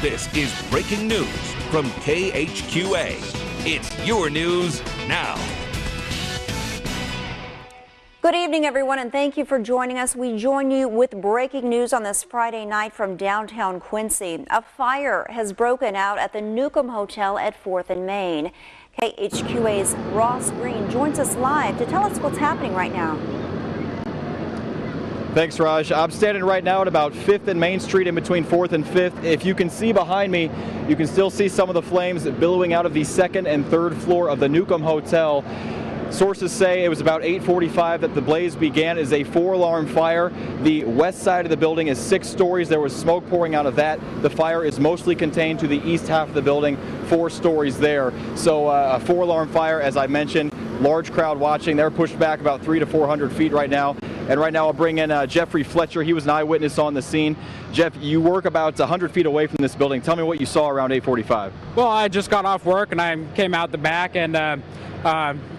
This is breaking news from KHQA. It's your news now. Good evening, everyone, and thank you for joining us. We join you with breaking news on this Friday night from downtown Quincy. A fire has broken out at the Newcomb Hotel at 4th and Main. KHQA's Ross Green joins us live to tell us what's happening right now. Thanks, Raj. I'm standing right now at about 5th and Main Street in between 4th and 5th. If you can see behind me, you can still see some of the flames billowing out of the 2nd and 3rd floor of the Newcomb Hotel. Sources say it was about 8:45 that the blaze began. It is a 4-alarm fire. The west side of the building is 6 stories. There was smoke pouring out of that. The fire is mostly contained to the east half of the building, 4 stories there. So a 4-alarm fire, as I mentioned, large crowd watching. They're pushed back about 300 to 400 feet right now. And right now I'll bring in Jeffrey Fletcher. He was an eyewitness on the scene. Jeff, you work about 100 feet away from this building. Tell me what you saw around 8:45. Well, I just got off work and I came out the back and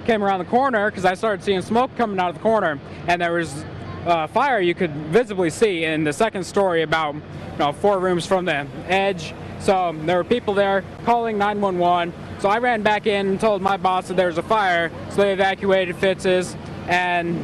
came around the corner because I started seeing smoke coming out of the corner, and there was fire you could visibly see in the 2nd story about 4 rooms from the edge. So there were people there calling 911. So I ran back in and told my boss that there was a fire, so they evacuated Fitz's, and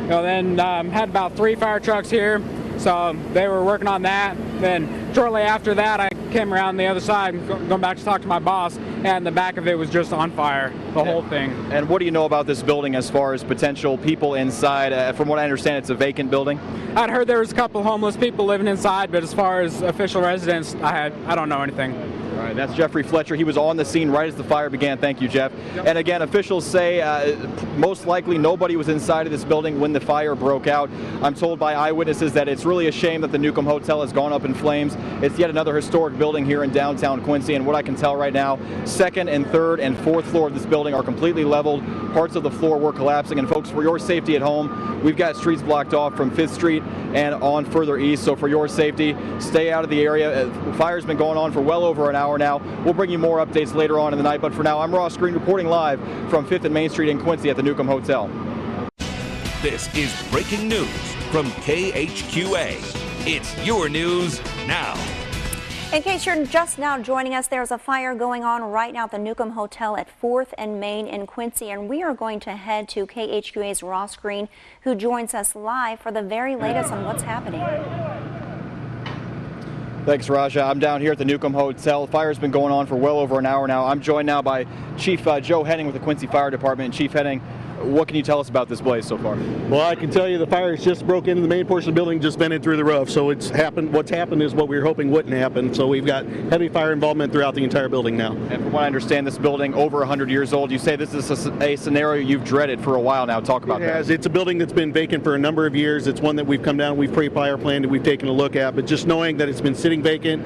then had about 3 fire trucks here, so they were working on that. Then shortly after that, I came around the other side, going back to talk to my boss, and the back of it was just on fire, the whole thing. And what do you know about this building as far as potential people inside? From what I understand, it's a vacant building. I'd heard there was a couple homeless people living inside, but as far as official residents, I don't know anything. All right, that's Jeffrey Fletcher. He was on the scene right as the fire began. Thank you, Jeff. Yep. And again, officials say most likely nobody was inside of this building when the fire broke out. I'm told by eyewitnesses that it's really a shame that the Newcomb Hotel has gone up in flames. It's yet another historic building here in downtown Quincy, and what I can tell right now, 2nd and 3rd and 4th floor of this building are completely leveled. Parts of the floor were collapsing, and folks, for your safety at home, we've got streets blocked off from 5th Street and on further east, so for your safety, stay out of the area. The fire's been going on for well over an hour now. We'll bring you more updates later on in the night, but for now, I'm Ross Green reporting live from 5th and Main Street in Quincy at the Newcomb Hotel. This is breaking news from KHQA. It's your news now. In case you're just now joining us, there's a fire going on right now at the Newcomb Hotel at 4th and Main in Quincy, and we are going to head to KHQA's Ross Green, who joins us live for the very latest on what's happening. Thanks, Raja. I'm down here at the Newcomb Hotel. The fire's been going on for well over an hour now. I'm joined now by Chief Joe Henning with the Quincy Fire Department. Chief Henning, what can you tell us about this blaze so far? Well, I can tell you the fire has just broke into the main portion of the building, just vented through the roof. So it's happened. What's happened is what we were hoping wouldn't happen. So we've got heavy fire involvement throughout the entire building now. And from what I understand, this building over 100 years old. You say this is a scenario you've dreaded for a while now. Talk about that. It's a building that's been vacant for a number of years. It's one that we've come down, we've pre-fire planned, and we've taken a look at. But just knowing that it's been sitting vacant,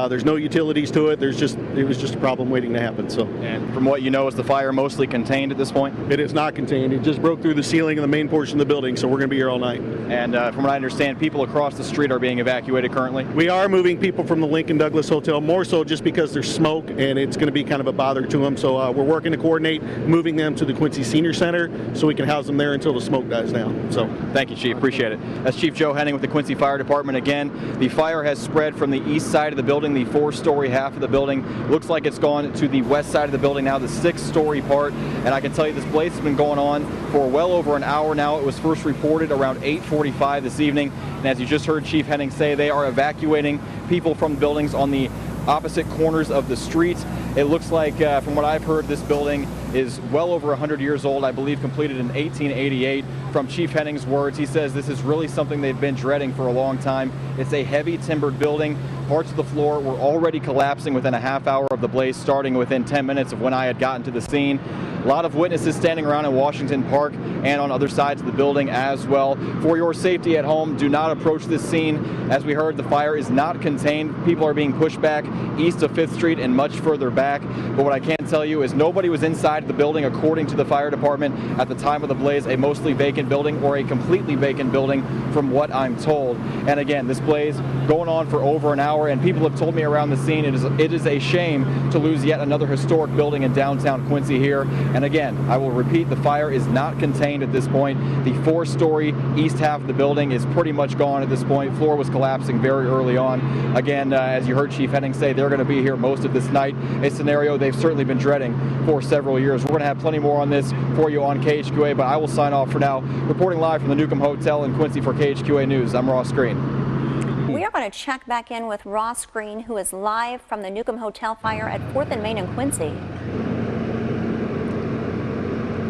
there's no utilities to it. It was just a problem waiting to happen. So. And from what you know, is the fire mostly contained at this point? It is not contained. It just broke through the ceiling of the main portion of the building, so we're going to be here all night. And from what I understand, people across the street are being evacuated currently? We are moving people from the Lincoln Douglas Hotel, more so just because there's smoke and it's going to be kind of a bother to them. So we're working to coordinate moving them to the Quincy Senior Center so we can house them there until the smoke dies down. So thank you, Chief. Appreciate it. That's Chief Joe Henning with the Quincy Fire Department. Again, the fire has spread from the east side of the building, the 4-story half of the building. Looks like it's gone to the west side of the building now, the 6-story part. And I can tell you this blaze has been going on for well over an hour now. It was first reported around 8:45 this evening. And as you just heard Chief Henning say, they are evacuating people from buildings on the opposite corners of the street. It looks like, from what I've heard, this building is well over 100 years old, I believe completed in 1888. From Chief Henning's words, he says this is really something they've been dreading for a long time. It's a heavy timbered building. Parts of the floor were already collapsing within a half hour of the blaze starting, within 10 minutes of when I had gotten to the scene. A lot of witnesses standing around in Washington Park and on other sides of the building as well. For your safety at home, do not approach this scene. As we heard, the fire is not contained. People are being pushed back east of 5th Street and much further back. But what I can tell you is nobody was inside the building, according to the fire department, at the time of the blaze, a mostly vacant vacant building or a completely vacant building from what I'm told. And again, this blaze going on for over an hour, and people have told me around the scene it is a shame to lose yet another historic building in downtown Quincy here. And again, I will repeat, the fire is not contained at this point. The 4-story east half of the building is pretty much gone at this point. Floor was collapsing very early on. Again, as you heard Chief Henning say, they're going to be here most of this night, a scenario they've certainly been dreading for several years. We're going to have plenty more on this for you on KHQA, but I will sign off for now. Reporting live from the Newcomb Hotel in Quincy for KHQA News, I'm Ross Green. We are going to check back in with Ross Green, who is live from the Newcomb Hotel fire at 4th and Main in Quincy.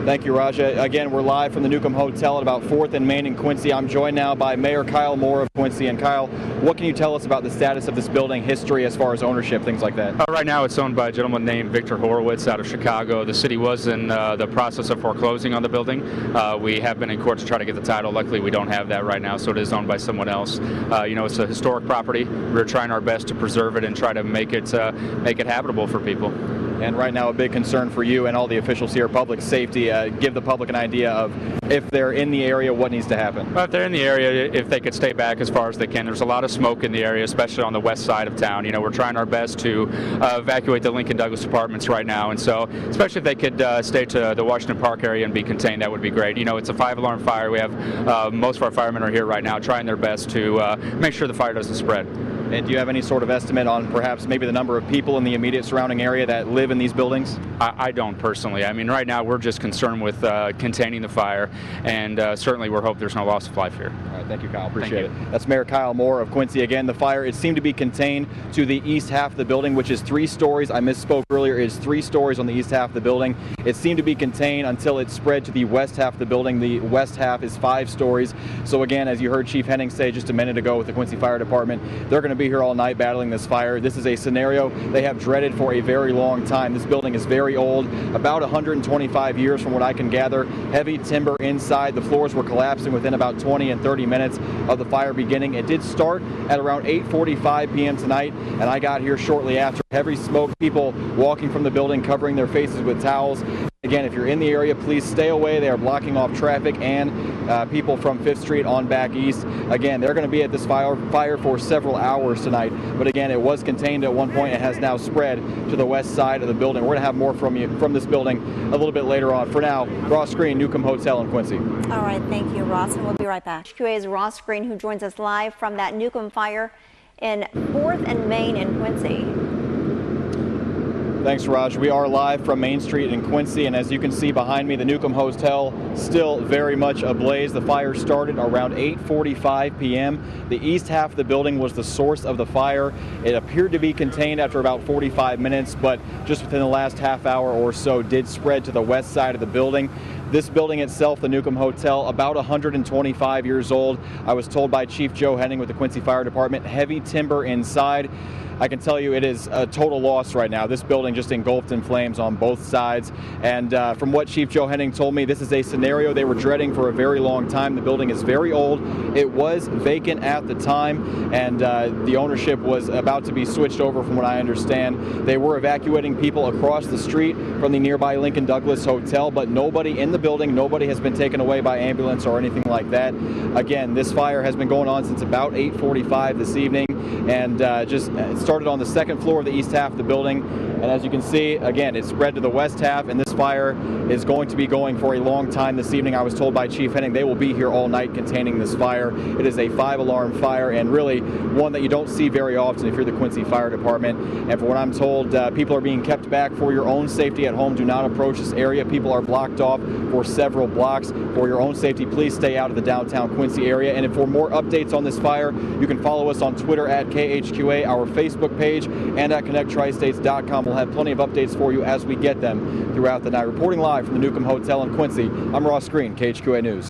Thank you, Raja. Again, we're live from the Newcomb Hotel at about 4th and Main in Quincy. I'm joined now by Mayor Kyle Moore of Quincy. And Kyle, what can you tell us about the status of this building, history as far as ownership, things like that? Right now it's owned by a gentleman named Victor Horowitz out of Chicago. The city was in the process of foreclosing on the building. We have been in court to try to get the title. Luckily, we don't have that right now, so it is owned by someone else. You know, it's a historic property. We're trying our best to preserve it and try to make it habitable for people. And right now, a big concern for you and all the officials here, public safety. Give the public an idea of, if they're in the area, what needs to happen. Well, if they're in the area, if they could stay back as far as they can. There's a lot of smoke in the area, especially on the west side of town. You know, we're trying our best to evacuate the Lincoln Douglas apartments right now. And so, especially if they could stay to the Washington Park area and be contained, that would be great. You know, it's a 5-alarm fire. We have most of our firemen are here right now trying their best to make sure the fire doesn't spread. And do you have any sort of estimate on perhaps maybe the number of people in the immediate surrounding area that live in these buildings? I don't personally. I mean, right now we're just concerned with containing the fire, and certainly we're hoping there's no loss of life here. All right, thank you, Kyle. Appreciate it. That's Mayor Kyle Moore of Quincy. Again, the fire, it seemed to be contained to the east half of the building, which is 3 stories. I misspoke earlier. It is 3 stories on the east half of the building. It seemed to be contained until it spread to the west half of the building. The west half is 5 stories. So again, as you heard Chief Henning say just a minute ago with the Quincy Fire Department, they're going to be here all night battling this fire. This is a scenario they have dreaded for a very long time. This building is very old, about 125 years from what I can gather. Heavy timber inside. The floors were collapsing within about 20 and 30 minutes of the fire beginning. It did start at around 8:45 p.m. tonight, and I got here shortly after. Heavy smoke, people walking from the building, covering their faces with towels. Again, if you're in the area, please stay away. They are blocking off traffic and people from 5th Street on back east. Again, they're going to be at this fire for several hours tonight. But again, it was contained at one point and has now spread to the west side of the building. We're going to have more from you from this building a little bit later on. For now, Ross Green, Newcomb Hotel in Quincy. All right, thank you, Ross, and we'll be right back. KHQA's Ross Green, who joins us live from that Newcomb fire in 4th and Main in Quincy. Thanks, Raj. We are live from Main Street in Quincy, and as you can see behind me, the Newcomb Hotel still very much ablaze. The fire started around 8:45 p.m. The east half of the building was the source of the fire. It appeared to be contained after about 45 minutes, but just within the last half hour or so did spread to the west side of the building. This building itself, the Newcomb Hotel, about 125 years old. I was told by Chief Joe Henning with the Quincy Fire Department, heavy timber inside. I can tell you it is a total loss right now. This building just engulfed in flames on both sides. And from what Chief Joe Henning told me, this is a scenario they were dreading for a very long time. The building is very old. It was vacant at the time, and the ownership was about to be switched over from what I understand. They were evacuating people across the street from the nearby Lincoln Douglas Hotel, but nobody in the building, nobody has been taken away by ambulance or anything like that. Again, this fire has been going on since about 8:45 this evening, and it started on the 2nd floor of the east half of the building. And as you can see, again, it spread to the west half, and this fire is going to be going for a long time this evening. I was told by Chief Henning they will be here all night containing this fire. It is a 5-alarm fire, and really one that you don't see very often if you're the Quincy Fire Department. And for what I'm told, people are being kept back for your own safety at home. Do not approach this area. People are blocked off for several blocks. For your own safety, please stay out of the downtown Quincy area. And for more updates on this fire, you can follow us on Twitter at KHQA, our Facebook page, and at ConnectTriStates.com. We'll have plenty of updates for you as we get them throughout the night. Reporting live from the Newcomb Hotel in Quincy, I'm Ross Green, KHQA News.